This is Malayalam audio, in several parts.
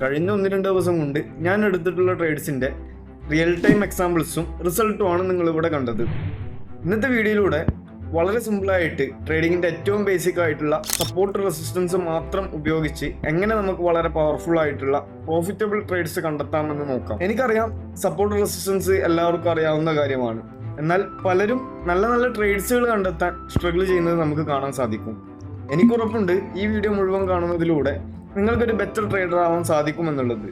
കഴിഞ്ഞ 1-2 ദിവസം കൊണ്ട് ഞാൻ എടുത്തിട്ടുള്ള ട്രേഡ്സിൻ്റെ റിയൽ ടൈം എക്സാമ്പിൾസും റിസൾട്ടുമാണ് നിങ്ങളിവിടെ കണ്ടത്. ഇന്നത്തെ വീഡിയോയിലൂടെ വളരെ സിമ്പിളായിട്ട് ട്രേഡിങ്ങിൻ്റെ ഏറ്റവും ബേസിക് ആയിട്ടുള്ള സപ്പോർട്ട് റെസിസ്റ്റൻസ് മാത്രം ഉപയോഗിച്ച് എങ്ങനെ നമുക്ക് വളരെ പവർഫുൾ ആയിട്ടുള്ള പ്രോഫിറ്റബിൾ ട്രേഡ്സ് കണ്ടെത്താമെന്ന് നോക്കാം. എനിക്കറിയാം സപ്പോർട്ട് റെസിസ്റ്റൻസ് എല്ലാവർക്കും അറിയാവുന്ന കാര്യമാണ്. എന്നാൽ പലരും നല്ല നല്ല ട്രേഡ്സുകൾ കണ്ടെത്താൻ സ്ട്രഗിൾ ചെയ്യുന്നത് നമുക്ക് കാണാൻ സാധിക്കും. എനിക്കുറപ്പുണ്ട് ഈ വീഡിയോ മുഴുവൻ കാണുന്നതിലൂടെ നിങ്ങൾക്കൊരു ബെറ്റർ ട്രേഡർ ആവാൻ സാധിക്കുമെന്നുള്ളത്.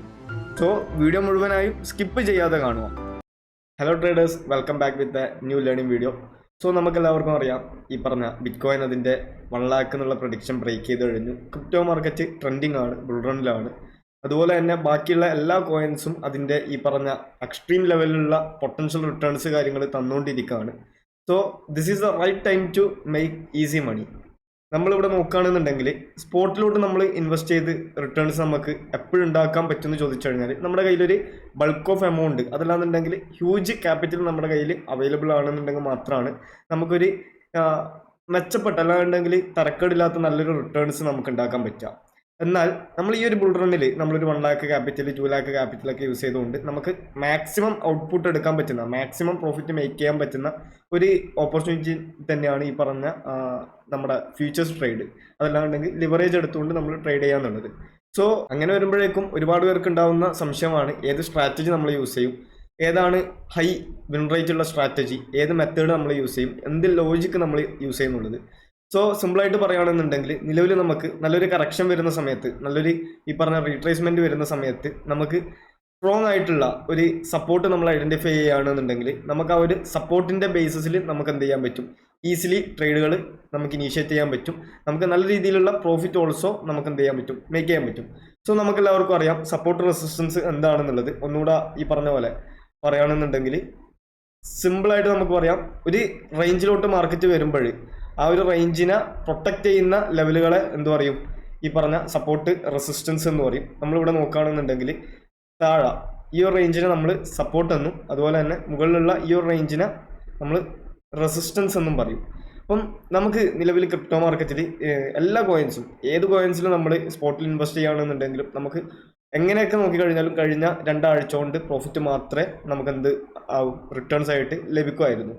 സോ വീഡിയോ മുഴുവനായും സ്കിപ്പ് ചെയ്യാതെ കാണുക. Hello traders, welcome back with a new learning video. So നമുക്കെല്ലാവർക്കും അറിയാം, ഈ പറഞ്ഞ ബിറ്റ് കോയിൻ അതിൻ്റെ 1 lakh എന്നുള്ള പ്രഡിക്ഷൻ ബ്രേക്ക് ചെയ്ത് കഴിഞ്ഞു. ക്രിപ്റ്റോ മാർക്കറ്റ് ട്രെൻഡിങ് ആണ്, ബുൾ റണ്ണിലാണ്. അതുപോലെ തന്നെ ബാക്കിയുള്ള എല്ലാ കോയിൻസും അതിൻ്റെ ഈ പറഞ്ഞ എക്സ്ട്രീം ലെവലിലുള്ള പൊട്ടൻഷ്യൽ റിട്ടേൺസ് കാര്യങ്ങൾ തന്നുകൊണ്ടിരിക്കുകയാണ്. So this is the right time to make easy money. നമ്മളിവിടെ നോക്കുകയാണെന്നുണ്ടെങ്കിൽ സ്പോട്ടിലോട്ട് നമ്മൾ ഇൻവെസ്റ്റ് ചെയ്ത് റിട്ടേൺസ് നമുക്ക് എപ്പോഴും ഉണ്ടാക്കാൻ പറ്റുമെന്ന് ചോദിച്ചു കഴിഞ്ഞാൽ നമ്മുടെ കയ്യിലൊരു ബൾക്ക് ഓഫ് എമൗണ്ട്, അതല്ലാന്നുണ്ടെങ്കിൽ ഹ്യൂജ് ക്യാപിറ്റൽ നമ്മുടെ കയ്യിൽ അവൈലബിൾ ആണെന്നുണ്ടെങ്കിൽ മാത്രമാണ് നമുക്കൊരു മെച്ചപ്പെട്ട, അല്ലാന്നുണ്ടെങ്കിൽ തരക്കേടില്ലാത്ത നല്ലൊരു റിട്ടേൺസ് നമുക്ക് ഉണ്ടാക്കാൻ പറ്റുക. എന്നാൽ നമ്മൾ ഈ ഒരു ബുൾ റണ്ണിൽ നമ്മളൊരു 1 lakh ക്യാപിറ്റൽ 2 lakh ക്യാപിറ്റലൊക്കെ യൂസ് ചെയ്തുകൊണ്ട് നമുക്ക് മാക്സിമം ഔട്ട്പുട്ട് എടുക്കാൻ പറ്റുന്ന, മാക്സിമം പ്രോഫിറ്റ് മേക്ക് ചെയ്യാൻ പറ്റുന്ന ഒരു ഓപ്പർച്യൂണിറ്റി തന്നെയാണ് ഈ പറഞ്ഞ നമ്മുടെ ഫ്യൂച്ചേഴ്സ് ട്രേഡ്. അതല്ലാണ്ടെങ്കിൽ ലിവറേജ് എടുത്തുകൊണ്ട് നമ്മൾ ട്രേഡ് ചെയ്യാന്നുള്ളത്. സോ അങ്ങനെ വരുമ്പോഴേക്കും ഒരുപാട് പേർക്ക് ഉണ്ടാകുന്ന സംശയമാണ്, ഏത് സ്ട്രാറ്റജി നമ്മൾ യൂസ് ചെയ്യും, ഏതാണ് ഹൈ വിൻ റേറ്റ് ഉള്ള സ്ട്രാറ്റജി, ഏത് മെത്തേഡ് നമ്മൾ യൂസ് ചെയ്യും, എന്ത് ലോജിക്ക് നമ്മൾ യൂസ് ചെയ്യുന്നുള്ളത്. സോ സിമ്പിളായിട്ട് പറയുകയാണെന്നുണ്ടെങ്കിൽ നിലവിൽ നമുക്ക് നല്ലൊരു കറക്ഷൻ വരുന്ന സമയത്ത്, നല്ലൊരു ഈ പറഞ്ഞ റീട്രേസ്മെൻറ്റ് വരുന്ന സമയത്ത് നമുക്ക് സ്ട്രോങ് ആയിട്ടുള്ള ഒരു സപ്പോർട്ട് നമ്മൾ ഐഡൻറ്റിഫൈ ചെയ്യുകയാണെന്നുണ്ടെങ്കിൽ നമുക്ക് ആ ഒരു സപ്പോർട്ടിൻ്റെ ബേസിസിൽ നമുക്ക് എന്ത് ചെയ്യാൻ പറ്റും, ഈസിലി ട്രേഡുകൾ നമുക്ക് ഇനീഷ്യേറ്റ് ചെയ്യാൻ പറ്റും. നമുക്ക് നല്ല രീതിയിലുള്ള പ്രോഫിറ്റ് ഓൾസോ നമുക്ക് എന്ത് ചെയ്യാൻ പറ്റും, മേക്ക് ചെയ്യാൻ പറ്റും. സോ നമുക്ക് എല്ലാവർക്കും അറിയാം സപ്പോർട്ട് റെസിസ്റ്റൻസ് എന്താണെന്നുള്ളത്. ഒന്നുകൂടെ ഈ പറഞ്ഞ പോലെ പറയുകയാണെന്നുണ്ടെങ്കിൽ സിമ്പിളായിട്ട് നമുക്ക് പറയാം, ഒരു റേഞ്ചിലോട്ട് മാർക്കറ്റ് വരുമ്പോൾ ആ ഒരു റേഞ്ചിനെ പ്രൊട്ടക്റ്റ് ചെയ്യുന്ന ലെവലുകളെ എന്ത് പറയും, ഈ പറഞ്ഞ സപ്പോർട്ട് റെസിസ്റ്റൻസ് എന്ന് പറയും. നമ്മളിവിടെ നോക്കുകയാണെന്നുണ്ടെങ്കിൽ താഴെ ഈ ഒരു റേഞ്ചിനെ നമ്മൾ സപ്പോർട്ട് എന്നും, അതുപോലെ തന്നെ മുകളിലുള്ള ഈ ഒരു റേഞ്ചിനെ നമ്മൾ റെസിസ്റ്റൻസ് എന്നും പറയും. അപ്പം നമുക്ക് നിലവിൽ ക്രിപ്റ്റോ മാർക്കറ്റിൽ എല്ലാ കോയിൻസും, ഏത് കോയിൻസിലും നമ്മൾ സ്പോട്ടിൽ ഇൻവെസ്റ്റ് ചെയ്യുകയാണെന്നുണ്ടെങ്കിലും നമുക്ക് എങ്ങനെയൊക്കെ നോക്കിക്കഴിഞ്ഞാലും കഴിഞ്ഞ 2 ആഴ്ച കൊണ്ട് പ്രോഫിറ്റ് മാത്രമേ നമുക്ക് എന്ത് റിട്ടേൺസ് ആയിട്ട് ലഭിക്കുമായിരുന്നു.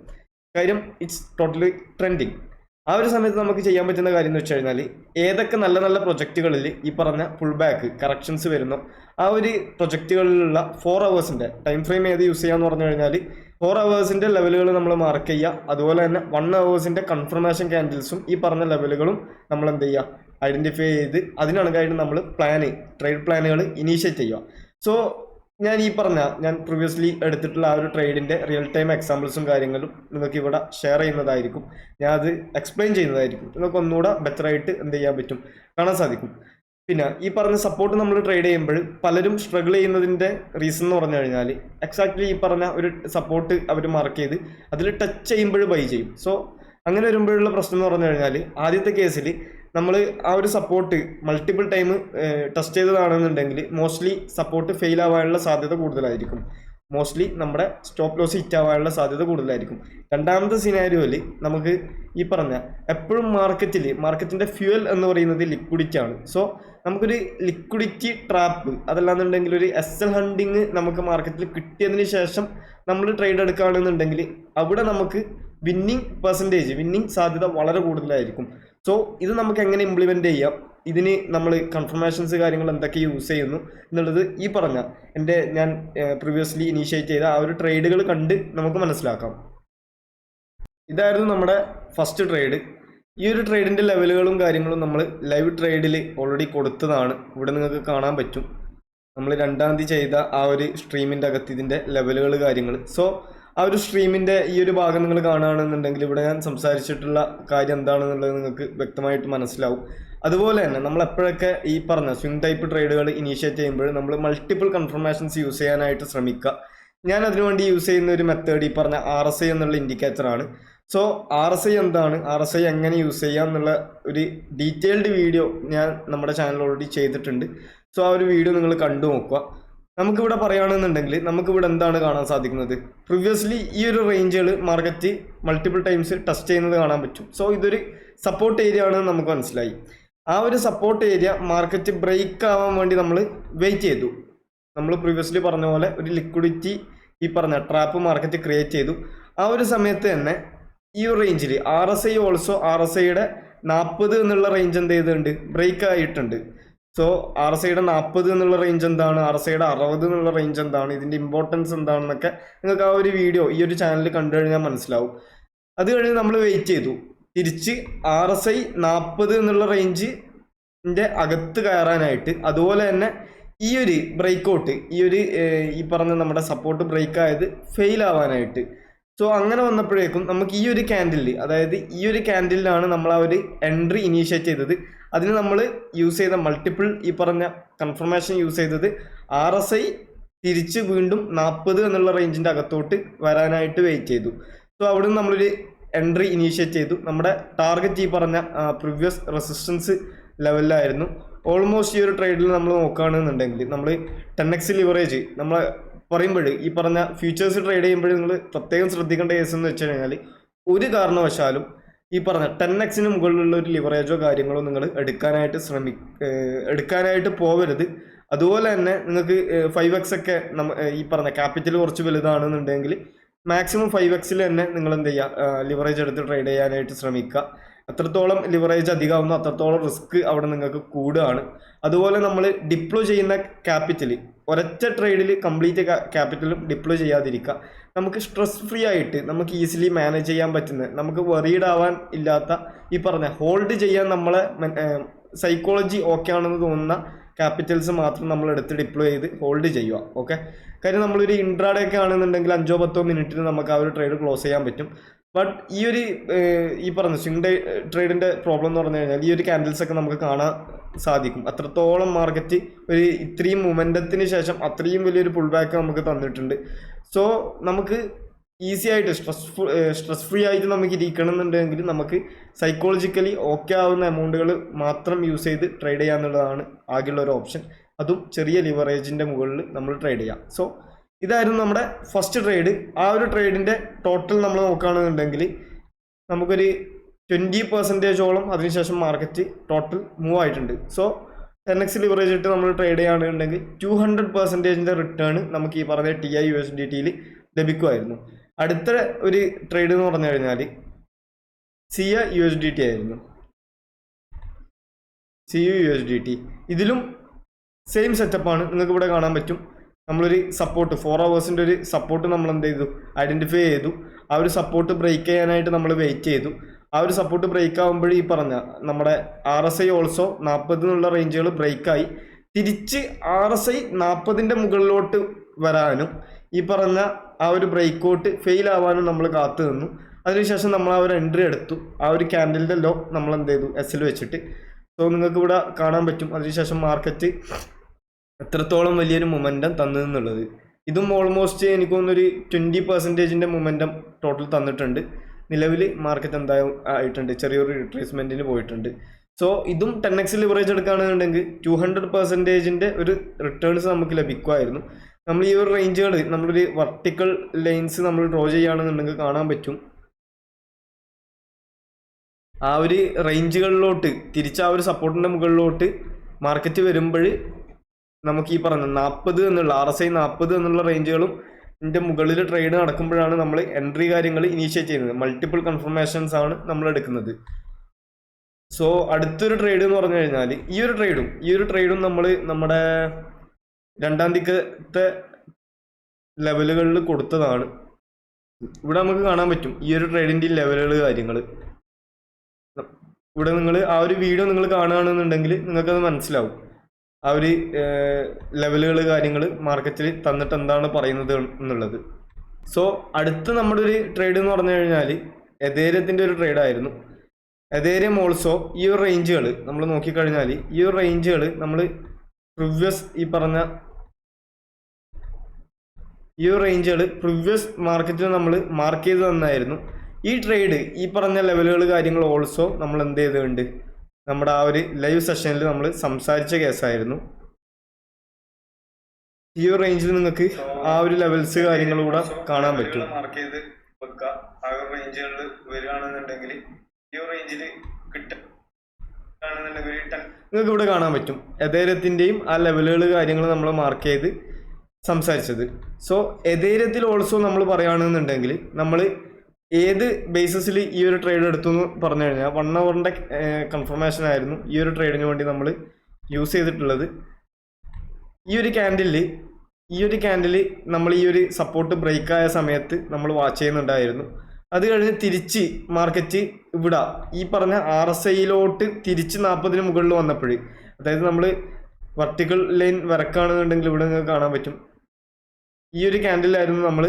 കാര്യം ഇറ്റ്സ് ടോട്ടലി ട്രെൻഡിങ്. ആ ഒരു സമയത്ത് നമുക്ക് ചെയ്യാൻ പറ്റുന്ന കാര്യം എന്ന് വെച്ച് കഴിഞ്ഞാൽ ഏതൊക്കെ നല്ല നല്ല പ്രൊജക്റ്റുകളിൽ ഈ പറഞ്ഞ പുൾ ബാക്ക് കറക്ഷൻസ് വരുന്നു, ആ ഒരു പ്രൊജക്റ്റുകളിലുള്ള 4 hours ടൈം ഫ്രെയിം ഏത് യൂസ് ചെയ്യാന്ന് പറഞ്ഞു കഴിഞ്ഞാൽ 4 hours ലെവലുകൾ നമ്മൾ മാർക്ക് ചെയ്യുക. അതുപോലെ തന്നെ 1 hours കൺഫർമേഷൻ ക്യാൻഡിൽസും ഈ പറഞ്ഞ ലെവലുകളും നമ്മൾ എന്ത് ചെയ്യുക, ഐഡൻറ്റിഫൈ ചെയ്ത് അതിനണക്കായിട്ട് നമ്മൾ ട്രേഡ് പ്ലാനുകൾ ഇനീഷ്യേറ്റ് ചെയ്യുക. സോ ഞാൻ പ്രീവിയസ്ലി എടുത്തിട്ടുള്ള ആ ഒരു ട്രേഡിൻ്റെ റിയൽ ടൈം എക്സാമ്പിൾസും കാര്യങ്ങളും നിങ്ങൾക്ക് ഇവിടെ ഷെയർ ചെയ്യുന്നതായിരിക്കും. ഞാൻ അത് എക്സ്പ്ലെയിൻ ചെയ്യുന്നതായിരിക്കും. നിങ്ങൾക്ക് ഒന്നുകൂടെ ബെറ്ററായിട്ട് എന്ത് ചെയ്യാൻ പറ്റും, കാണാൻ സാധിക്കും. പിന്നെ ഈ പറഞ്ഞ സപ്പോർട്ട് നമ്മൾ ട്രേഡ് ചെയ്യുമ്പോൾ പലരും സ്ട്രഗിൾ ചെയ്യുന്നതിൻ്റെ റീസൺ എന്ന് പറഞ്ഞു കഴിഞ്ഞാൽ എക്സാക്ട്ലി ഈ പറഞ്ഞ ഒരു സപ്പോർട്ട് അവർ മാർക്ക് ചെയ്ത് അതിൽ ടച്ച് ചെയ്യുമ്പോൾ ബൈ ചെയ്യും. സോ അങ്ങനെ വരുമ്പോഴുള്ള പ്രശ്നം എന്ന് പറഞ്ഞു കഴിഞ്ഞാൽ ആദ്യത്തെ കേസിൽ നമ്മൾ ആ ഒരു സപ്പോർട്ട് മൾട്ടിപ്പിൾ ടൈം ടെസ്റ്റ് ചെയ്തതാണെന്നുണ്ടെങ്കിൽ മോസ്റ്റ്ലി സപ്പോർട്ട് ഫെയിൽ ആവാനുള്ള സാധ്യത കൂടുതലായിരിക്കും. മോസ്റ്റ്ലി നമ്മുടെ സ്റ്റോപ്പ് ലോസ് ഹിറ്റ് ആവാനുള്ള സാധ്യത കൂടുതലായിരിക്കും. രണ്ടാമത്തെ സിനാരിയോയിൽ നമുക്ക് ഈ പറഞ്ഞ എപ്പോഴും മാർക്കറ്റിൻ്റെ ഫ്യൂവൽ എന്ന് പറയുന്നത് ലിക്വിഡിറ്റി ആണ്. സോ നമുക്കൊരു ലിക്വിഡിറ്റി ട്രാപ്പ്, അതല്ലാന്നുണ്ടെങ്കിൽ ഒരു SL ഹണ്ടിങ് നമുക്ക് മാർക്കറ്റിൽ കിട്ടിയതിന് ശേഷം നമ്മൾ ട്രേഡ് എടുക്കുകയാണെന്നുണ്ടെങ്കിൽ അവിടെ നമുക്ക് വിന്നിങ് സാധ്യത വളരെ കൂടുതലായിരിക്കും. സോ ഇത് നമുക്ക് എങ്ങനെ ഇംപ്ലിമെൻ്റ് ചെയ്യാം, ഇതിന് നമ്മൾ കൺഫർമേഷൻസ് കാര്യങ്ങൾ എന്തൊക്കെ യൂസ് ചെയ്യുന്നു എന്നുള്ളത് ഈ പറഞ്ഞ ഞാൻ പ്രീവിയസ്ലി ഇനീഷ്യേറ്റ് ചെയ്ത ആ ഒരു ട്രേഡുകൾ കണ്ട് നമുക്ക് മനസ്സിലാക്കാം. ഇതായിരുന്നു നമ്മുടെ ഫസ്റ്റ് ട്രേഡ്. ഈ ഒരു ട്രേഡിൻ്റെ ലെവലുകളും കാര്യങ്ങളും നമ്മൾ ലൈവ് ട്രേഡിൽ ഓൾറെഡി കൊടുത്തതാണ്. ഇവിടെ നിങ്ങൾക്ക് കാണാൻ പറ്റും നമ്മൾ 2-ാം തീയതി ചെയ്ത ആ ഒരു സ്ട്രീമിൻ്റെ അകത്ത് ഇതിൻ്റെ ലെവലുകൾ കാര്യങ്ങൾ. സോ ആ ഒരു സ്ട്രീമിൻ്റെ ഈ ഒരു ഭാഗം നിങ്ങൾ കാണുകയാണെന്നുണ്ടെങ്കിൽ ഇവിടെ ഞാൻ സംസാരിച്ചിട്ടുള്ള കാര്യം എന്താണെന്നുള്ളത് നിങ്ങൾക്ക് വ്യക്തമായിട്ട് മനസ്സിലാവും. അതുപോലെ തന്നെ നമ്മൾ എപ്പോഴൊക്കെ ഈ പറഞ്ഞ സ്വിംഗ് ടൈപ്പ് ട്രേഡുകൾ ഇനീഷ്യേറ്റ് ചെയ്യുമ്പോൾ നമ്മൾ മൾട്ടിപ്പിൾ കൺഫർമേഷൻസ് യൂസ് ചെയ്യാനായിട്ട് ശ്രമിക്കുക. ഞാൻ അതിനുവേണ്ടി യൂസ് ചെയ്യുന്ന ഒരു മെത്തേഡ് ഈ പറഞ്ഞ RSI എന്നുള്ള ഇൻഡിക്കേറ്ററാണ്. സോ RSI എന്താണ്, RSI എങ്ങനെ യൂസ് ചെയ്യാം എന്നുള്ള ഒരു ഡീറ്റെയിൽഡ് വീഡിയോ ഞാൻ നമ്മുടെ ചാനൽ ഓൾറെഡി ചെയ്തിട്ടുണ്ട്. സോ ആ ഒരു വീഡിയോ നിങ്ങൾ കണ്ടു നോക്കുക. നമുക്കിവിടെ പറയുകയാണെന്നുണ്ടെങ്കിൽ നമുക്കിവിടെ എന്താണ് കാണാൻ സാധിക്കുന്നത്, പ്രീവിയസ്ലി ഈ ഒരു റേഞ്ചുകൾ മാർക്കറ്റ് മൾട്ടിപ്പിൾ ടൈംസ് ടെസ്റ്റ് ചെയ്യുന്നത് കാണാൻ പറ്റും. സോ ഇതൊരു സപ്പോർട്ട് ഏരിയ ആണെന്ന് നമുക്ക് മനസ്സിലായി. ആ ഒരു സപ്പോർട്ട് ഏരിയ മാർക്കറ്റ് ബ്രേക്ക് ആവാൻ വേണ്ടി നമ്മൾ വെയിറ്റ് ചെയ്തു. നമ്മൾ പ്രീവിയസ്ലി പറഞ്ഞ പോലെ ഒരു ലിക്വിഡിറ്റി ഈ പറഞ്ഞ ട്രാപ്പ് മാർക്കറ്റ് ക്രിയേറ്റ് ചെയ്തു. ആ ഒരു സമയത്ത് തന്നെ ഈ ഒരു റേഞ്ചിൽ RSI ഓൾസോ RSIയുടെ 40 എന്നുള്ള റേഞ്ച് എന്ത് ചെയ്തിട്ടുണ്ട്, ബ്രേക്ക് ആയിട്ടുണ്ട്. സോ RSIയുടെ 40 എന്നുള്ള റേഞ്ച് എന്താണ്, RSIയുടെ 60 എന്നുള്ള റേഞ്ച് എന്താണ്, ഇതിൻ്റെ ഇമ്പോർട്ടൻസ് എന്താണെന്നൊക്കെ നിങ്ങൾക്ക് ആ ഒരു വീഡിയോ ഈ ഒരു ചാനലിൽ കണ്ടു കഴിഞ്ഞാൽ മനസ്സിലാവും. അത് കഴിഞ്ഞ് നമ്മൾ വെയിറ്റ് ചെയ്തു. തിരിച്ച് RSI 40 എന്നുള്ള റേഞ്ചിൻ്റെ അകത്ത് കയറാനായിട്ട്, അതുപോലെ തന്നെ ഈ ഒരു ബ്രേക്ക് ഔട്ട് ഈ പറഞ്ഞ നമ്മുടെ സപ്പോർട്ട് ബ്രേക്ക് ആയത് ഫെയിൽ ആവാനായിട്ട്. സോ അങ്ങനെ വന്നപ്പോഴേക്കും നമുക്ക് ഈ ഒരു ക്യാൻഡിൽ, അതായത് ഈ ഒരു ക്യാൻഡിലാണ് നമ്മൾ ആ ഒരു എൻട്രി ഇനീഷ്യേറ്റ് ചെയ്തത്. അതിന് നമ്മൾ യൂസ് ചെയ്ത മൾട്ടിപ്പിൾ ഈ പറഞ്ഞ കൺഫർമേഷൻ യൂസ് ചെയ്തത് RSI തിരിച്ച് വീണ്ടും 40 എന്നുള്ള റേഞ്ചിൻ്റെ അകത്തോട്ട് വരാനായിട്ട് വെയിറ്റ് ചെയ്തു. സോ അവിടെ നിന്ന് നമ്മളൊരു എൻട്രി ഇനീഷ്യേറ്റ് ചെയ്തു. നമ്മുടെ ടാർഗറ്റ് ഈ പറഞ്ഞ പ്രീവിയസ് റെസിസ്റ്റൻസ് ലെവലിലായിരുന്നു. ഓൾമോസ്റ്റ് ഈ ഒരു ട്രേഡിൽ നമ്മൾ നോക്കുകയാണെന്നുണ്ടെങ്കിൽ നമ്മൾ 10x ലിവറേജ് നമ്മൾ പറയുമ്പോൾ ഈ പറഞ്ഞ ഫ്യൂച്ചേഴ്സ് ട്രേഡ് ചെയ്യുമ്പോൾ നിങ്ങൾ പ്രത്യേകം ശ്രദ്ധിക്കേണ്ട കേസ് എന്ന് വെച്ച് കഴിഞ്ഞാൽ ഒരു കാരണവശാലും ഈ പറഞ്ഞ 10x മുകളിലുള്ള ഒരു ലിവറേജോ കാര്യങ്ങളോ നിങ്ങൾ എടുക്കാനായിട്ട് പോകരുത്. അതുപോലെ തന്നെ നിങ്ങൾക്ക് 5x ഒക്കെ ഈ പറഞ്ഞ ക്യാപിറ്റൽ കുറച്ച് വലുതാണെന്നുണ്ടെങ്കിൽ മാക്സിമം 5x തന്നെ നിങ്ങൾ എന്ത് ചെയ്യുക, ലിവറേജ് എടുത്ത് ട്രേഡ് ചെയ്യാനായിട്ട് ശ്രമിക്കുക. അത്രത്തോളം ലിവറേജ് അധികമാവുന്നു അത്രത്തോളം റിസ്ക് അവിടെ നിങ്ങൾക്ക് കൂടുകയാണ്. അതുപോലെ നമ്മൾ ഡിപ്ലോയ് ചെയ്യുന്ന ക്യാപിറ്റൽ ഒരൊറ്റ ട്രേഡിൽ കംപ്ലീറ്റ് ക്യാപിറ്റലും ഡിപ്ലോയ് ചെയ്യാതിരിക്കുക. നമുക്ക് സ്ട്രെസ് ഫ്രീ ആയിട്ട് നമുക്ക് ഈസിലി മാനേജ് ചെയ്യാൻ പറ്റുന്ന, നമുക്ക് വറീഡ് ആവാൻ ഇല്ലാത്ത ഈ പറഞ്ഞ ഹോൾഡ് ചെയ്യാൻ നമ്മളെ സൈക്കോളജി ഓക്കെ ആണെന്ന് തോന്നുന്ന ക്യാപിറ്റൽസ് മാത്രം നമ്മൾ എടുത്ത് ഡിപ്ലോയ് ചെയ്ത് ഹോൾഡ് ചെയ്യുക. ഓക്കെ, കാര്യം നമ്മളൊരു ഇൻട്രാഡേ ഒക്കെ ആണെന്നുണ്ടെങ്കിൽ 5-10 മിനിറ്റിന് നമുക്ക് ആ ഒരു ട്രേഡ് ക്ലോസ് ചെയ്യാൻ പറ്റും. ബട്ട് ഈ പറഞ്ഞ സ്വിംഗ് ഡേ ട്രേഡിൻ്റെ പ്രോബ്ലം എന്ന് പറഞ്ഞു കഴിഞ്ഞാൽ ഈ ഒരു ക്യാൻഡിൽസ് ഒക്കെ നമുക്ക് കാണാൻ സാധിക്കും. അത്രത്തോളം മാർക്കറ്റ് ഇത്രയും മൊമെൻറ്റത്തിന് ശേഷം അത്രയും വലിയൊരു പുൾ ബാക്ക് നമുക്ക് തന്നിട്ടുണ്ട്. സോ നമുക്ക് ഈസി ആയിട്ട് സ്ട്രെസ് ഫ്രീ ആയിട്ട് നമുക്ക് ഇരിക്കണമെന്നുണ്ടെങ്കിൽ നമുക്ക് സൈക്കോളജിക്കലി ഓക്കെ ആവുന്ന എമൗണ്ടുകൾ മാത്രം യൂസ് ചെയ്ത് ട്രേഡ് ചെയ്യാന്നുള്ളതാണ് ആകെയുള്ള ഒരു ഓപ്ഷൻ. അതും ചെറിയ ലിവറേജിൻ്റെ മുകളിൽ നമ്മൾ ട്രേഡ് ചെയ്യാം. സോ ഇതായിരുന്നു നമ്മുടെ ഫസ്റ്റ് ട്രേഡ്. ആ ഒരു ടോട്ടൽ നമ്മൾ നോക്കുകയാണെന്നുണ്ടെങ്കിൽ നമുക്കൊരു 20% അതിനുശേഷം മാർക്കറ്റ് ടോട്ടൽ മൂവ് ആയിട്ടുണ്ട്. സോ 10x ലിവറേജ് ഇട്ട് നമ്മൾ ട്രേഡ് ചെയ്യുകയാണെന്നുണ്ടെങ്കിൽ 200% റിട്ടേൺ നമുക്ക് ഈ പറഞ്ഞ TI/USDT ലഭിക്കുമായിരുന്നു. അടുത്ത ഒരു ട്രേഡ് എന്ന് പറഞ്ഞു കഴിഞ്ഞാൽ CA/USDT ആയിരുന്നു. CU/USDT ഇതിലും സെയിം സെറ്റപ്പാണ്. നിങ്ങൾക്ക് ഇവിടെ കാണാൻ പറ്റും. നമ്മളൊരു സപ്പോർട്ട് 4 ഹവേഴ്സിൻ്റെ ഒരു സപ്പോർട്ട് നമ്മൾ എന്ത് ചെയ്തു, ഐഡൻറ്റിഫൈ ചെയ്തു. ആ ഒരു സപ്പോർട്ട് ബ്രേക്ക് ചെയ്യാനായിട്ട് നമ്മൾ വെയിറ്റ് ചെയ്തു. ആ ഒരു സപ്പോർട്ട് ബ്രേക്ക് ആകുമ്പോൾ ഈ പറഞ്ഞ നമ്മുടെ RSI ഓൾസോ 40 എന്നുള്ള റേഞ്ചുകൾ ബ്രേക്കായി തിരിച്ച് RSI 40ൻ്റെ മുകളിലോട്ട് വരാനും ഈ പറഞ്ഞ ആ ഒരു ബ്രേക്ക് ഔട്ട് ഫെയിൽ ആവാനും നമ്മൾ കാത്തു നിന്നു. അതിനുശേഷം നമ്മൾ ആ ഒരു എൻട്രി എടുത്തു. ആ ഒരു ക്യാൻഡിലിൻ്റെ ലോ നമ്മൾ എന്ത് ചെയ്തു, S വെച്ചിട്ട്. സോ നിങ്ങൾക്ക് ഇവിടെ കാണാൻ പറ്റും അതിനുശേഷം മാർക്കറ്റ് എത്രത്തോളം വലിയൊരു മൊമെൻറ്റം തന്നതെന്നുള്ളത്. ഇതും ഓൾമോസ്റ്റ് എനിക്ക് തോന്നുന്നൊരു 20% മൊമെൻറ്റം ടോട്ടൽ തന്നിട്ടുണ്ട്. നിലവിൽ മാർക്കറ്റ് എന്തായാലും ആയിട്ടുണ്ട്, ചെറിയൊരു റിട്രേസ്മെൻറ്റിന് പോയിട്ടുണ്ട്. സോ ഇതും 10x ലിവറേജ് എടുക്കുകയാണെന്നുണ്ടെങ്കിൽ 200% ഒരു റിട്ടേൺസ് നമുക്ക് ലഭിക്കുമായിരുന്നു. നമ്മൾ ഈ ഒരു റേഞ്ചുകൾ നമ്മളൊരു വെർട്ടിക്കൽ ലൈൻസ് നമ്മൾ ഡ്രോ ചെയ്യുകയാണെന്നുണ്ടെങ്കിൽ കാണാൻ പറ്റും. ആ ഒരു റേഞ്ചുകളിലോട്ട് തിരിച്ച് ആ ഒരു സപ്പോർട്ടിൻ്റെ മുകളിലോട്ട് മാർക്കറ്റ് വരുമ്പോൾ നമുക്ക് ഈ പറഞ്ഞ 40 എന്നുള്ള RSI 40 എന്നുള്ള റേഞ്ചുകളും ഇതിൻ്റെ മുകളിൽ ട്രേഡ് നടക്കുമ്പോഴാണ് നമ്മൾ എൻട്രി കാര്യങ്ങൾ ഇനീഷ്യേറ്റ് ചെയ്യുന്നത്. മൾട്ടിപ്പിൾ കൺഫർമേഷൻസ് ആണ് നമ്മൾ എടുക്കുന്നത്. സോ അടുത്തൊരു ട്രേഡ് എന്ന് പറഞ്ഞു കഴിഞ്ഞാൽ ഈ ഒരു ട്രേഡും നമ്മൾ നമ്മുടെ 2-ാം തീയതിക്കത്തെ ലെവലുകളിൽ കൊടുത്തതാണ്. ഇവിടെ നമുക്ക് കാണാൻ പറ്റും ഈ ഒരു ട്രേഡിൻ്റെ ലെവലുകൾ കാര്യങ്ങൾ. ഇവിടെ നിങ്ങൾ ആ ഒരു വീഡിയോ നിങ്ങൾ കാണുകയാണെന്നുണ്ടെങ്കിൽ നിങ്ങൾക്കത് മനസ്സിലാവും. ആ ഒരു ലെവലുകൾ കാര്യങ്ങൾ മാർക്കറ്റിൽ തന്നിട്ട് എന്താണ് പറയുന്നത് എന്നുള്ളത്. സോ അടുത്ത നമ്മുടെ ഒരു ട്രേഡ് എന്ന് പറഞ്ഞു കഴിഞ്ഞാൽ എതേരിയത്തിൻ്റെ ഒരു ട്രേഡായിരുന്നു. എതേരിയം ഓൾസോ ഈ ഒരു റേഞ്ചുകൾ നമ്മൾ നോക്കിക്കഴിഞ്ഞാൽ ഈ ഒരു റേഞ്ചുകൾ നമ്മൾ പ്രീവിയസ് മാർക്കറ്റിൽ നമ്മൾ മാർക്ക് ചെയ്ത് തന്നായിരുന്നു. ഈ ട്രേഡ് ഈ പറഞ്ഞ ലെവലുകൾ കാര്യങ്ങൾ ഓൾസോ നമ്മൾ എന്ത് ചെയ്തിട്ടുണ്ട്, നമ്മുടെ ആ ഒരു ലൈവ് സെഷനിൽ നമ്മൾ സംസാരിച്ച കേസായിരുന്നു. ഈ ഒരു റേഞ്ചിൽ നിങ്ങൾക്ക് ആ ഒരു ലെവൽസ് കാര്യങ്ങൾ കൂടെ കാണാൻ പറ്റും. മാർക്ക് ചെയ്ത് വെക്കുക. ആ ഒരു റേഞ്ചുകളിൽ വരികയാണെന്നുണ്ടെങ്കിൽ ഈ ഒരു റേഞ്ചിൽ നിങ്ങൾക്ക് ഇവിടെ കാണാൻ പറ്റും എതേരത്തിൻ്റെയും ആ ലെവലുകൾ കാര്യങ്ങൾ നമ്മൾ മാർക്ക് ചെയ്ത് സംസാരിച്ചത്. സോ എതേരത്തിൽ ഓൾസോ നമ്മൾ പറയുകയാണെന്നുണ്ടെങ്കിൽ നമ്മൾ ഏത് ബേസിസിൽ ഈ ഒരു ട്രേഡ് എടുത്തു എന്ന് പറഞ്ഞു കഴിഞ്ഞാൽ 1 അവറിൻ്റെ കൺഫർമേഷൻ ആയിരുന്നു ഈ ഒരു ട്രേഡിന് വേണ്ടി നമ്മൾ യൂസ് ചെയ്തിട്ടുള്ളത്. ഈ ഒരു ക്യാൻഡിൽ നമ്മൾ ഈ ഒരു സപ്പോർട്ട് ബ്രേക്ക് ആയ സമയത്ത് നമ്മൾ വാച്ച് ചെയ്യുന്നുണ്ടായിരുന്നു. അത് കഴിഞ്ഞ് തിരിച്ച് മാർക്കറ്റ് ഇവിടെ ഈ പറഞ്ഞ RSIയിലോട്ട് തിരിച്ച് 40-ന് മുകളിൽ വന്നപ്പോൾ, അതായത് നമ്മൾ വെർട്ടിക്കൽ ലൈൻ വരക്കുകയാണെന്നുണ്ടെങ്കിൽ ഇവിടെ നിങ്ങൾക്ക് കാണാൻ പറ്റും ഈ ഒരു ക്യാൻഡിലായിരുന്നു നമ്മൾ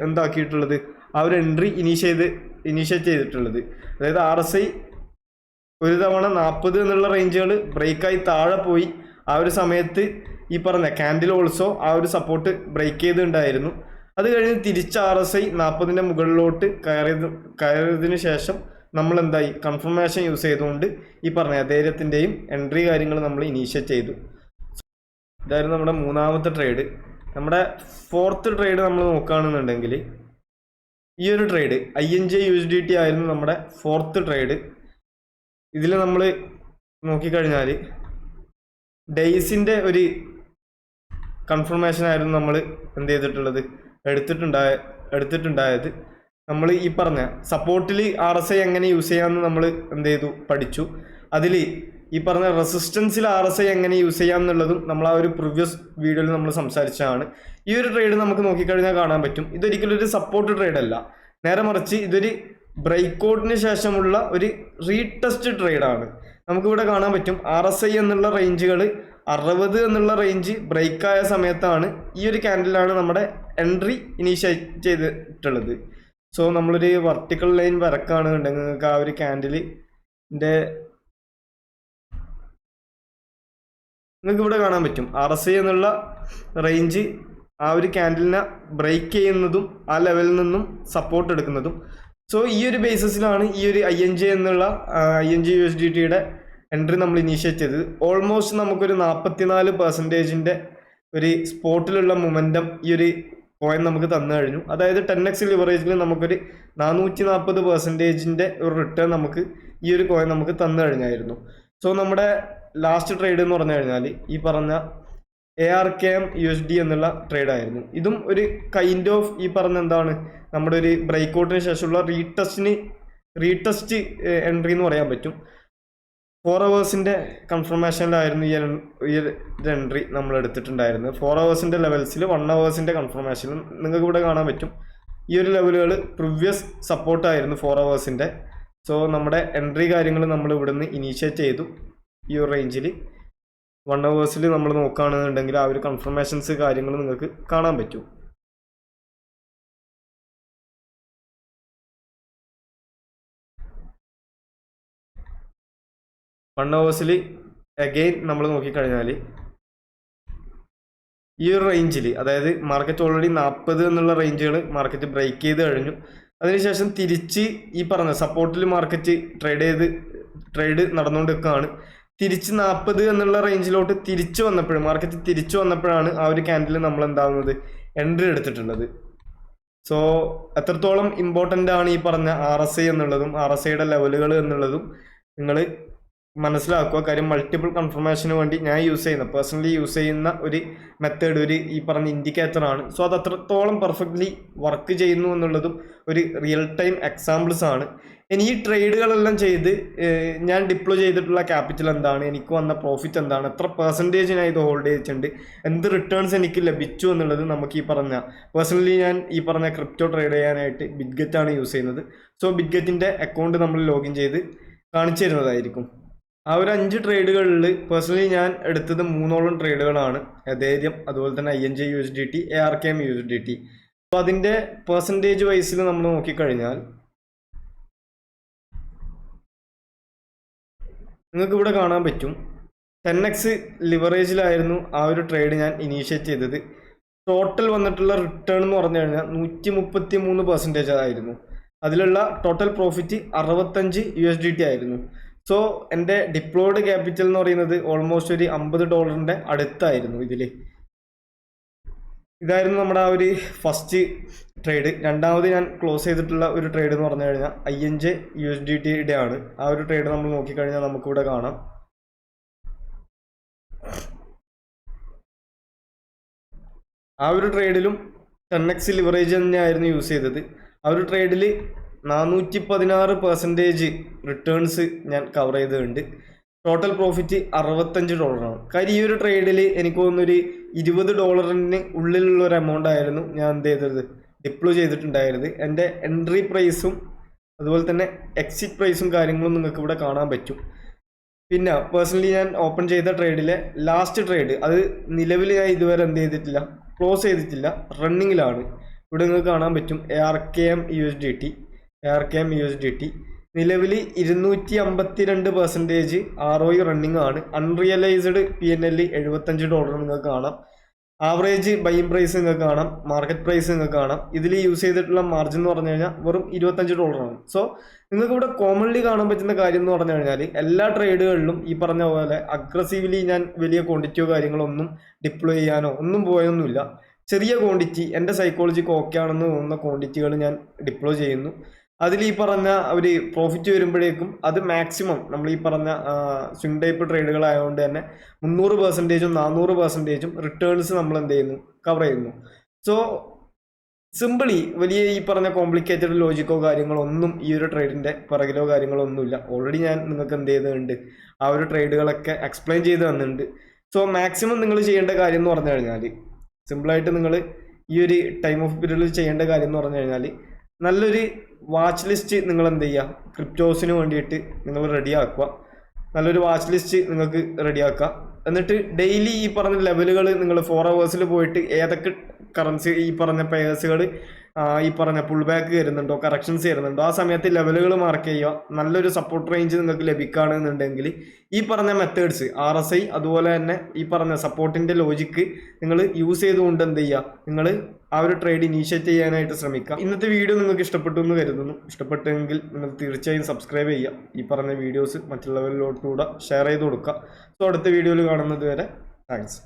എന്താക്കിയിട്ടുള്ളത്, ആ ഒരു എൻട്രി ഇനീഷ്യേറ്റ് ചെയ്തിട്ടുള്ളത്. അതായത് RSI ഒരു തവണ 40 എന്നുള്ള റേഞ്ചുകൾ ബ്രേക്കായി താഴെ പോയി. ആ ഒരു സമയത്ത് ഈ പറഞ്ഞ ക്യാൻഡിൽ ഓൾസോ ആ ഒരു സപ്പോർട്ട് ബ്രേക്ക് ചെയ്തിട്ടുണ്ടായിരുന്നു. അത് കഴിഞ്ഞ് തിരിച്ച് RSI 40-ന്റെ മുകളിലോട്ട് കയറിയതിന് ശേഷം നമ്മൾ എന്തായി കൺഫർമേഷൻ യൂസ് ചെയ്തുകൊണ്ട് ഈ പറഞ്ഞ ധൈര്യത്തിൻ്റെയും എൻട്രി കാര്യങ്ങൾ നമ്മൾ ഇനീഷ്യേറ്റ് ചെയ്തു. ഇതായിരുന്നു നമ്മുടെ 3ാമത്തെ ട്രേഡ്. നമ്മുടെ 4th ട്രേഡ് നമ്മൾ നോക്കുകയാണെന്നുണ്ടെങ്കിൽ ഈ ഒരു ട്രേഡ് INJ/USDT ആയിരുന്നു നമ്മുടെ 4th ട്രേഡ്. ഇതിൽ നമ്മൾ നോക്കിക്കഴിഞ്ഞാൽ ഡേയ്സിൻ്റെ ഒരു കൺഫർമേഷൻ ആയിരുന്നു നമ്മൾ എന്ത് ചെയ്തിട്ടുള്ളത് എടുത്തിട്ടുണ്ടായത്. നമ്മൾ ഈ പറഞ്ഞ സപ്പോർട്ടിൽ RSI എങ്ങനെ യൂസ് ചെയ്യാമെന്ന് നമ്മൾ എന്ത് ചെയ്തു പഠിച്ചു. അതിൽ ഈ പറഞ്ഞ റെസിസ്റ്റൻസിൽ RSI എങ്ങനെ യൂസ് ചെയ്യാമെന്നുള്ളതും നമ്മൾ ആ ഒരു പ്രീവിയസ് വീഡിയോയിൽ നമ്മൾ സംസാരിച്ചതാണ്. ഈ ഒരു ട്രേഡ് നമുക്ക് നോക്കിക്കഴിഞ്ഞാൽ കാണാൻ പറ്റും ഇതൊരിക്കലും ഒരു സപ്പോർട്ട് ട്രേഡ് അല്ല, നേരെ മറിച്ച് ഇതൊരു ബ്രേക്ക്ഔട്ടിന് ശേഷമുള്ള ഒരു റീടെസ്റ്റ് ട്രേഡാണ്. നമുക്കിവിടെ കാണാൻ പറ്റും RSI എന്നുള്ള റേഞ്ചുകൾ 60 എന്നുള്ള റേഞ്ച് ബ്രേക്കായ സമയത്താണ് ഈ ഒരു ക്യാൻഡിലാണ് നമ്മുടെ എൻട്രി ഇനീഷ്യേറ്റ് ചെയ്തിട്ടുള്ളത്. സോ നമ്മളൊരു വെർട്ടിക്കൽ ലൈൻ വരക്കുകയാണെന്നുണ്ടെങ്കിൽ നിങ്ങൾക്ക് ആ ഒരു ക്യാൻഡിലിൻ്റെ നിങ്ങൾക്ക് ഇവിടെ കാണാൻ പറ്റും RSI എന്നുള്ള റേഞ്ച് ആ ഒരു ക്യാൻഡിലിനെ ബ്രേക്ക് ചെയ്യുന്നതും ആ ലെവലിൽ നിന്നും സപ്പോർട്ട് എടുക്കുന്നതും. സോ ഈ ഒരു ബേസിസിലാണ് ഈ ഒരു INJ/USDTയുടെ എൻട്രി നമ്മൾ ഇനീഷ്യേറ്റ് ചെയ്തത്. ഓൾമോസ്റ്റ് നമുക്കൊരു 44% ഒരു സ്പോട്ടിലുള്ള മൊമെൻറ്റം ഈ ഒരു കോയിൻ നമുക്ക് തന്നു കഴിഞ്ഞു. അതായത് 10x ലിവറേജിൽ നമുക്കൊരു 440% ഒരു റിട്ടേൺ നമുക്ക് ഈ ഒരു കോയിൻ നമുക്ക് തന്നു കഴിഞ്ഞായിരുന്നു. സോ നമ്മുടെ ലാസ്റ്റ് ട്രേഡ് എന്ന് പറഞ്ഞു കഴിഞ്ഞാൽ ഈ പറഞ്ഞ ARKM/USD എന്നുള്ള ട്രേഡായിരുന്നു. ഇതും ഒരു കൈൻഡ് ഓഫ് ഈ പറഞ്ഞ എന്താണ് നമ്മുടെ ഒരു ബ്രേക്ക്ഔട്ടിന് ശേഷമുള്ള റീടെസ്റ്റ് എൻട്രി എന്ന് പറയാൻ പറ്റും. 4 അവേഴ്സിൻ്റെ കൺഫർമേഷനിലായിരുന്നു ഈ എൻട്രി നമ്മൾ എടുത്തിട്ടുണ്ടായിരുന്നത്. 4 അവേഴ്സിൻ്റെ ലെവൽസിൽ 1 അവേഴ്സിൻ്റെ കൺഫർമേഷനിൽ നിങ്ങൾക്ക് ഇവിടെ കാണാൻ പറ്റും ഈ ഒരു ലെവലുകൾ പ്രീവിയസ് സപ്പോർട്ടായിരുന്നു 4 അവേഴ്സിൻ്റെ. സോ നമ്മുടെ എൻട്രി കാര്യങ്ങൾ നമ്മൾ ഇവിടുന്ന് ഇനീഷ്യേറ്റ് ചെയ്തു. ഈ ഒരു റേഞ്ചിൽ 1 അവേഴ്സിൽ നമ്മൾ നോക്കുകയാണെന്നുണ്ടെങ്കിൽ ആ ഒരു കൺഫർമേഷൻസ് കാര്യങ്ങൾ നിങ്ങൾക്ക് കാണാൻ പറ്റും. വൺ അവേഴ്സിൽ അഗെയിൻ നമ്മൾ നോക്കിക്കഴിഞ്ഞാൽ ഈ ഒരു റേഞ്ചിൽ, അതായത് മാർക്കറ്റ് ഓൾറെഡി 40 എന്നുള്ള റേഞ്ചുകൾ മാർക്കറ്റ് ബ്രേക്ക് ചെയ്ത് കഴിഞ്ഞു. അതിനുശേഷം തിരിച്ച് ഈ പറഞ്ഞ സപ്പോർട്ടിൽ മാർക്കറ്റ് ട്രേഡ് നടന്നുകൊണ്ടിരിക്കുകയാണ്. തിരിച്ച് 40 എന്നുള്ള റേഞ്ചിലോട്ട് മാർക്കറ്റ് തിരിച്ചു വന്നപ്പോഴാണ് ആ ഒരു ക്യാൻഡിൽ നമ്മൾ എന്താകുന്നത് എൻട്രി എടുത്തിട്ടുള്ളത്. സോ എത്രത്തോളം ഇമ്പോർട്ടൻ്റ് ആണ് ഈ പറഞ്ഞ RSI എന്നുള്ളതും RSIയുടെ ലെവലുകൾ എന്നുള്ളതും നിങ്ങൾ മനസ്സിലാക്കുക. കാര്യം മൾട്ടിപ്പിൾ കൺഫർമേഷന് വേണ്ടി ഞാൻ പേഴ്സണലി യൂസ് ചെയ്യുന്ന ഒരു മെത്തേഡ് ഈ പറഞ്ഞ ഇൻഡിക്കേറ്ററാണ്. സോ അത് അത്രത്തോളം പെർഫെക്റ്റ്ലി വർക്ക് ചെയ്യുന്നു എന്നുള്ളതും ഒരു റിയൽ ടൈം എക്സാമ്പിൾസ് ആണ്. ഇനി ഈ ട്രേഡുകളെല്ലാം ചെയ്ത് ഞാൻ ഡിപ്ലോയ് ചെയ്തിട്ടുള്ള ക്യാപിറ്റൽ എന്താണ്, എനിക്ക് വന്ന പ്രോഫിറ്റ് എന്താണ്, എത്ര പെർസെൻറ്റേജ് ഞാൻ ഇത് ഹോൾഡ് ചെയ്തിട്ടുണ്ട്, എന്ത് റിട്ടേൺസ് എനിക്ക് ലഭിച്ചു എന്നുള്ളത് നമുക്ക് ഈ പറഞ്ഞ പേഴ്സണലി ഞാൻ ഈ പറഞ്ഞ ക്രിപ്റ്റോ ട്രേഡ് ചെയ്യാനായിട്ട് ബിറ്റ്ഗെറ്റ് ആണ് യൂസ് ചെയ്യുന്നത്. സോ ബിറ്റ്ഗെറ്റിൻ്റെ അക്കൗണ്ട് നമ്മൾ ലോഗിൻ ചെയ്ത് കാണിച്ചു തരുന്നതായിരിക്കും. ആ ഒരു 5 ട്രേഡുകളിൽ പേഴ്സണലി ഞാൻ എടുത്തത് 3ഓളം ട്രേഡുകളാണ്. എതേരിയം, അതുപോലെ തന്നെ INJ/USDT, ARKM/USDT. അപ്പോൾ അതിൻ്റെ പെർസെൻറ്റേജ് വൈസിൽ നമ്മൾ നോക്കിക്കഴിഞ്ഞാൽ നിങ്ങൾക്ക് ഇവിടെ കാണാൻ പറ്റും 10x ലിവറേജിലായിരുന്നു ആ ഒരു ട്രേഡ് ഞാൻ ഇനീഷ്യേറ്റ് ചെയ്തത്. ടോട്ടൽ വന്നിട്ടുള്ള റിട്ടേൺ എന്ന് പറഞ്ഞു കഴിഞ്ഞാൽ 133% ആയിരുന്നു. അതിലുള്ള ടോട്ടൽ പ്രോഫിറ്റ് $65 ആയിരുന്നു. സോ എൻ്റെ ഡിപ്ലോയ്ഡ് ക്യാപിറ്റൽ എന്ന് പറയുന്നത് ഓൾമോസ്റ്റ് ഒരു $50 അടുത്തായിരുന്നു. ഇതായിരുന്നു നമ്മുടെ ആ ഒരു ഫസ്റ്റ് ട്രേഡ്. രണ്ടാമത് ഞാൻ ക്ലോസ് ചെയ്തിട്ടുള്ള ഒരു ട്രേഡ് എന്ന് പറഞ്ഞു കഴിഞ്ഞാൽ INJ/USDTയുടെ ആണ്. ആ ഒരു ട്രേഡ് നമ്മൾ നോക്കിക്കഴിഞ്ഞാൽ നമുക്കിവിടെ കാണാം ആ ഒരു ട്രേഡിലും 10x ലിവറേജ് തന്നെയായിരുന്നു യൂസ് ചെയ്തത്. ആ ഒരു ട്രേഡിൽ 416% റിട്ടേൺസ് ഞാൻ കവർ ചെയ്തിട്ടുണ്ട്. Total profit $65. കാര്യം ഈ ഒരു ട്രേഡിൽ എനിക്ക് തോന്നുന്നൊരു $20 ഉള്ളിലുള്ള ഒരു എമൗണ്ട് ആയിരുന്നു ഞാൻ എന്ത് ചെയ്തത് ഡിപ്ലോയ് ചെയ്തിട്ടുണ്ടായിരുന്നത്. എൻ്റെ എൻട്രി പ്രൈസും അതുപോലെ തന്നെ എക്സിറ്റ് പ്രൈസും കാര്യങ്ങളും നിങ്ങൾക്ക് ഇവിടെ കാണാൻ പറ്റും. പിന്നെ പേഴ്സണലി ഞാൻ ഓപ്പൺ ചെയ്ത ട്രേഡിലെ ലാസ്റ്റ് ട്രേഡ് അത് നിലവിൽ ഞാൻ ഇതുവരെ എന്ത് ചെയ്തിട്ടില്ല, ക്ലോസ് ചെയ്തിട്ടില്ല, റണ്ണിങ്ങിലാണ്. ഇവിടെ നിങ്ങൾക്ക് കാണാൻ പറ്റും ARKM USDT നിലവിൽ 252% ROI റണ്ണിങ് ആണ്. അൺറിയലൈസ്ഡ് PNL $75 നിങ്ങൾക്ക് കാണാം. ആവറേജ് ബൈയിങ് പ്രൈസ് നിങ്ങൾക്ക് കാണാം, മാർക്കറ്റ് പ്രൈസ് നിങ്ങൾക്ക് കാണാം. ഇതിൽ യൂസ് ചെയ്തിട്ടുള്ള മാർജിൻ എന്ന് പറഞ്ഞു കഴിഞ്ഞാൽ വെറും $25. സോ നിങ്ങൾക്ക് ഇവിടെ കോമൺലി കാണാൻ പറ്റുന്ന കാര്യം എന്ന് പറഞ്ഞു കഴിഞ്ഞാൽ എല്ലാ ട്രേഡുകളിലും ഈ പറഞ്ഞ പോലെ അഗ്രസീവ്ലി ഞാൻ വലിയ ക്വാണ്ടിറ്റിയോ കാര്യങ്ങളോ ഒന്നും ഡിപ്ലോയ് ചെയ്യാനോ ഒന്നും പോയൊന്നുമില്ല. ചെറിയ ക്വാണ്ടിറ്റി എൻ്റെ സൈക്കോളജിക്ക് ഓക്കെ ആണെന്ന് തോന്നുന്ന ക്വാണ്ടിറ്റികൾ ഞാൻ ഡിപ്ലോയ് ചെയ്യുന്നു. അതിൽ ഈ പറഞ്ഞ ഒരു പ്രോഫിറ്റ് വരുമ്പോഴേക്കും അത് മാക്സിമം നമ്മൾ ഈ പറഞ്ഞ സ്വിംഗ് ടൈപ്പ് ട്രേഡുകളായതുകൊണ്ട് തന്നെ 300%ഉം 400%ഉം റിട്ടേൺസ് നമ്മൾ എന്ത് ചെയ്യുന്നു, കവർ ചെയ്യുന്നു. സോ സിമ്പിളി വലിയ ഈ പറഞ്ഞ കോംപ്ലിക്കേറ്റഡ് ലോജിക്കോ കാര്യങ്ങളോ ഒന്നും ഈ ഒരു ട്രേഡിൻ്റെ പിറകിലോ കാര്യങ്ങളോ ഒന്നുമില്ല. ഓൾറെഡി ഞാൻ നിങ്ങൾക്ക് എന്ത് ചെയ്തിട്ടുണ്ട്, ആ ഒരു ട്രേഡുകളൊക്കെ എക്സ്പ്ലെയിൻ ചെയ്ത് തന്നിട്ടുണ്ട്. സോ മാക്സിമം നിങ്ങൾ ചെയ്യേണ്ട കാര്യം എന്ന് പറഞ്ഞു കഴിഞ്ഞാൽ സിമ്പിളായിട്ട് നിങ്ങൾ ഈ ഒരു ടൈം ഓഫ് പീരീഡിൽ ചെയ്യേണ്ട കാര്യം എന്ന് പറഞ്ഞു കഴിഞ്ഞാൽ നല്ലൊരു വാച്ച് ലിസ്റ്റ് നിങ്ങൾ എന്ത് ചെയ്യുക, ക്രിപ്റ്റോസിന് വേണ്ടിയിട്ട് നിങ്ങൾ റെഡിയാക്കുക. നല്ലൊരു വാച്ച് ലിസ്റ്റ് നിങ്ങൾക്ക് റെഡിയാക്കുക. എന്നിട്ട് ഡെയിലി ഈ പറഞ്ഞ ലെവലുകൾ നിങ്ങൾ 4 hours പോയിട്ട് ഏതൊക്കെ കറൻസി ഈ പറഞ്ഞ പെയേഴ്സുകൾ ഈ പറഞ്ഞ പുൾ ബാക്ക് വരുന്നുണ്ടോ, കറക്ഷൻസ് വരുന്നുണ്ടോ, ആ സമയത്ത് ലെവലുകൾ മാർക്ക് ചെയ്യുക. നല്ലൊരു സപ്പോർട്ട് റേഞ്ച് നിങ്ങൾക്ക് ലഭിക്കുകയാണെന്നുണ്ടെങ്കിൽ ഈ പറഞ്ഞ മെത്തേഡ്സ് RSI അതുപോലെ തന്നെ ഈ പറഞ്ഞ സപ്പോർട്ടിൻ്റെ ലോജിക്ക് നിങ്ങൾ യൂസ് ചെയ്തുകൊണ്ട് എന്ത് ചെയ്യുക, നിങ്ങൾ ആ ഒരു ട്രേഡ് ഇനീഷ്യേറ്റ് ചെയ്യാനായിട്ട് ശ്രമിക്കുക. ഇന്നത്തെ വീഡിയോ നിങ്ങൾക്ക് ഇഷ്ടപ്പെട്ടു എന്ന് കരുതുന്നു. ഇഷ്ടപ്പെട്ടെങ്കിൽ നിങ്ങൾ തീർച്ചയായും സബ്സ്ക്രൈബ് ചെയ്യുക. ഈ പറഞ്ഞ വീഡിയോസ് മറ്റുള്ളവരിലോട്ടുകൂടെ ഷെയർ ചെയ്ത് കൊടുക്കുക. സോ അടുത്ത വീഡിയോയിൽ കാണുന്നത് വരെ താങ്ക്സ്.